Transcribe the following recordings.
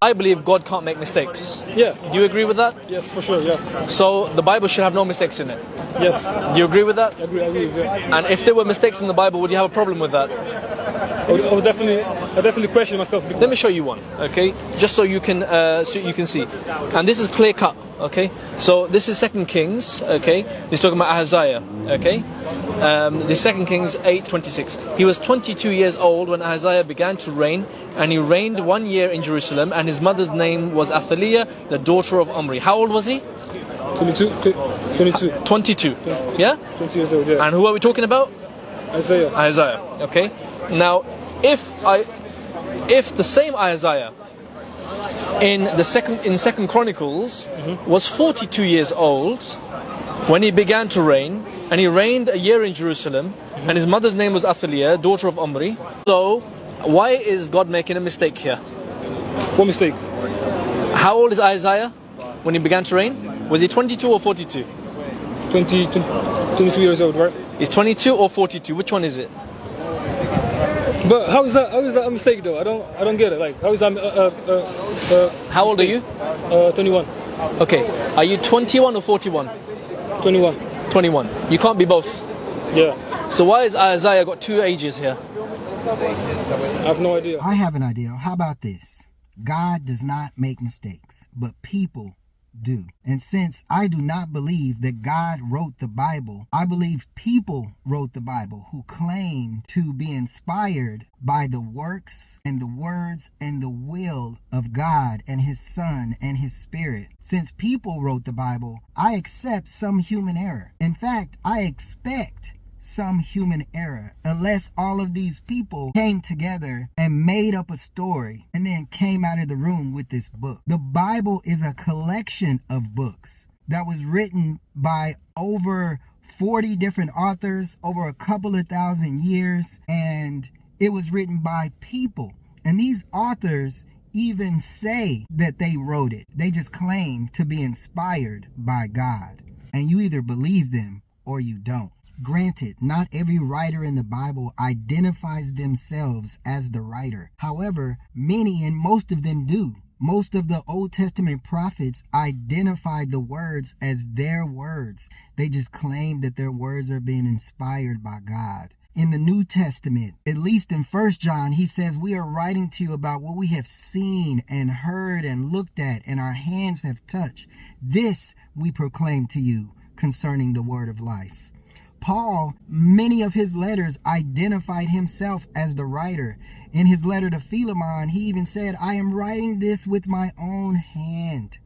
I believe God can't make mistakes. Yeah. Do you agree with that? Yes, for sure. Yeah. So the Bible should have no mistakes in it. Yes. Do you agree with that? I agree. Yeah. And if there were mistakes in the Bible, would you have a problem with that? I would definitely question myself. Let me show you one, okay? Just so you can see. And this is clear cut, okay? So this is 2 Kings, okay? He's talking about Ahaziah, okay? The 2 Kings 8:26. He was 22 years old when Ahaziah began to reign, and he reigned 1 year in Jerusalem, and his mother's name was Athaliah, the daughter of Omri. How old was he? 22. 22. Yeah? 20 years old, yeah. And who are we talking about? Isaiah. Okay. Now, if the same Isaiah in Second Chronicles was 42 years old when he began to reign, and he reigned a year in Jerusalem, and his mother's name was Athaliah, daughter of Omri. So, why is God making a mistake here? What mistake? How old is Isaiah when he began to reign? Was he 22 or 42? 22 years old, right? He's 22 or 42. Which one is it? But how is that a mistake though? I don't get it. Like, how is that How old are you? 21. Okay. Are you 21 or 41? 21. 21. You can't be both. Yeah. So why has Isaiah got two ages here? I have no idea. I have an idea. How about this? God does not make mistakes, but people do. And since I do not believe that God wrote the Bible, I believe people wrote the Bible who claim to be inspired by the works and the words and the will of God and His Son and His Spirit. Since people wrote the Bible, I accept some human error. In fact, I expect some human error, unless all of these people came together and made up a story and then came out of the room with this book. The Bible is a collection of books that was written by over 40 different authors over a couple of thousand years, and it was written by people. And these authors even say that they wrote it. They just claim to be inspired by God. And you either believe them or you don't. Granted, not every writer in the Bible identifies themselves as the writer. However, many and most of them do. Most of the Old Testament prophets identified the words as their words. They just claim that their words are being inspired by God. In the New Testament, at least in 1 John, he says, we are writing to you about what we have seen and heard and looked at and our hands have touched. This we proclaim to you concerning the word of life. Paul, many of his letters identified himself as the writer. In his letter to Philemon, he even said, I am writing this with my own hand.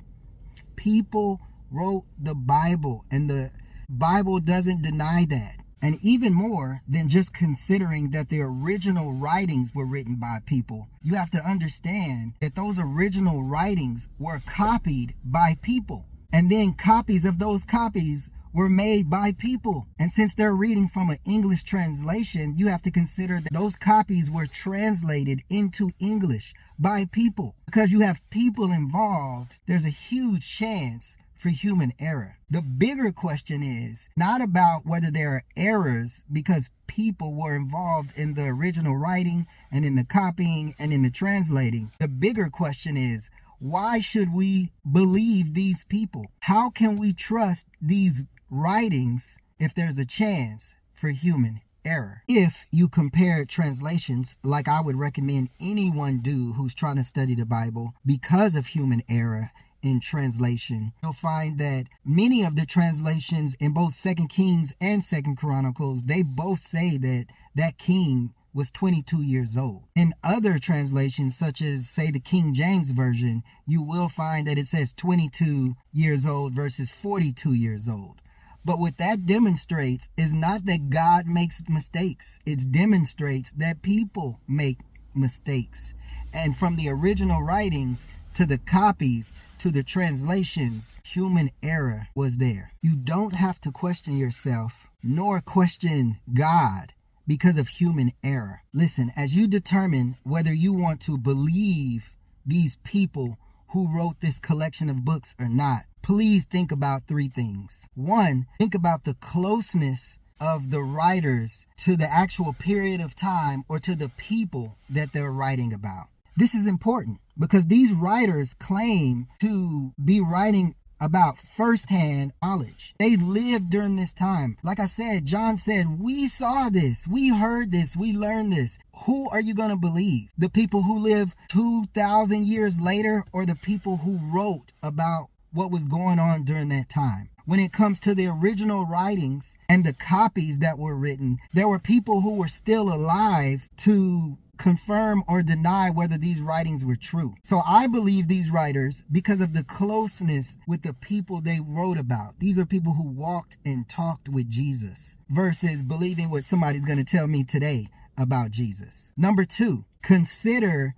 People wrote the Bible, and the Bible doesn't deny that. And even more than just considering that the original writings were written by people, you have to understand that those original writings were copied by people. And then copies of those copies were made by people. And since they're reading from an English translation, you have to consider that those copies were translated into English by people. Because you have people involved, there's a huge chance for human error. The bigger question is not about whether there are errors because people were involved in the original writing and in the copying and in the translating. The bigger question is, why should we believe these people? How can we trust these writings if there's a chance for human error? If you compare translations, like I would recommend anyone do who's trying to study the Bible, because of human error in translation, you'll find that many of the translations in both 2 Kings and 2 Chronicles, they both say that king was 22 years old. In other translations, such as, say, the King James Version, you will find that it says 22 years old versus 42 years old. But what that demonstrates is not that God makes mistakes. It demonstrates that people make mistakes. And from the original writings to the copies to the translations, human error was there. You don't have to question yourself nor question God because of human error. Listen, as you determine whether you want to believe these people who wrote this collection of books or not, please think about three things. One, think about the closeness of the writers to the actual period of time or to the people that they're writing about. This is important because these writers claim to be writing about firsthand knowledge. They lived during this time. Like I said, John said, we saw this, we heard this, we learned this. Who are you going to believe? The people who live 2,000 years later, or the people who wrote about what was going on during that time? When it comes to the original writings and the copies that were written, there were people who were still alive to confirm or deny whether these writings were true. So I believe these writers because of the closeness with the people they wrote about. These are people who walked and talked with Jesus versus believing what somebody's going to tell me today about Jesus. Number two, consider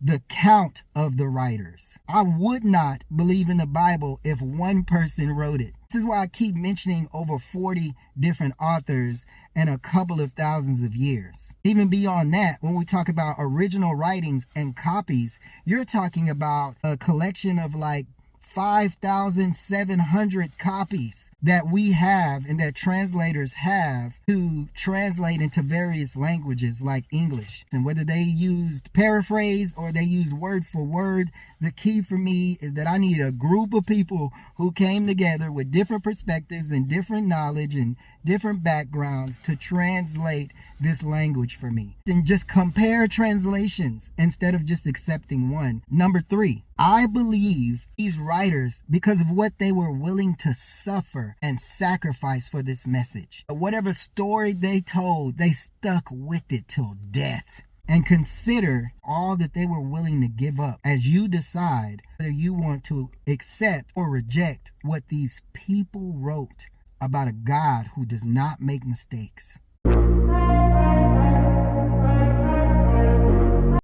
the count of the writers. I would not believe in the Bible if one person wrote it. This is why I keep mentioning over 40 different authors and a couple of thousands of years. Even beyond that, when we talk about original writings and copies, you're talking about a collection of like 5,700 copies that we have and that translators have to translate into various languages like English. And whether they used paraphrase or they use word for word, the key for me is that I need a group of people who came together with different perspectives and different knowledge and different backgrounds to translate this language for me. And just compare translations instead of just accepting one. Number three, I believe these writers, because of what they were willing to suffer and sacrifice for this message. Whatever story they told, they stuck with it till death. And consider all that they were willing to give up as you decide whether you want to accept or reject what these people wrote about a God who does not make mistakes.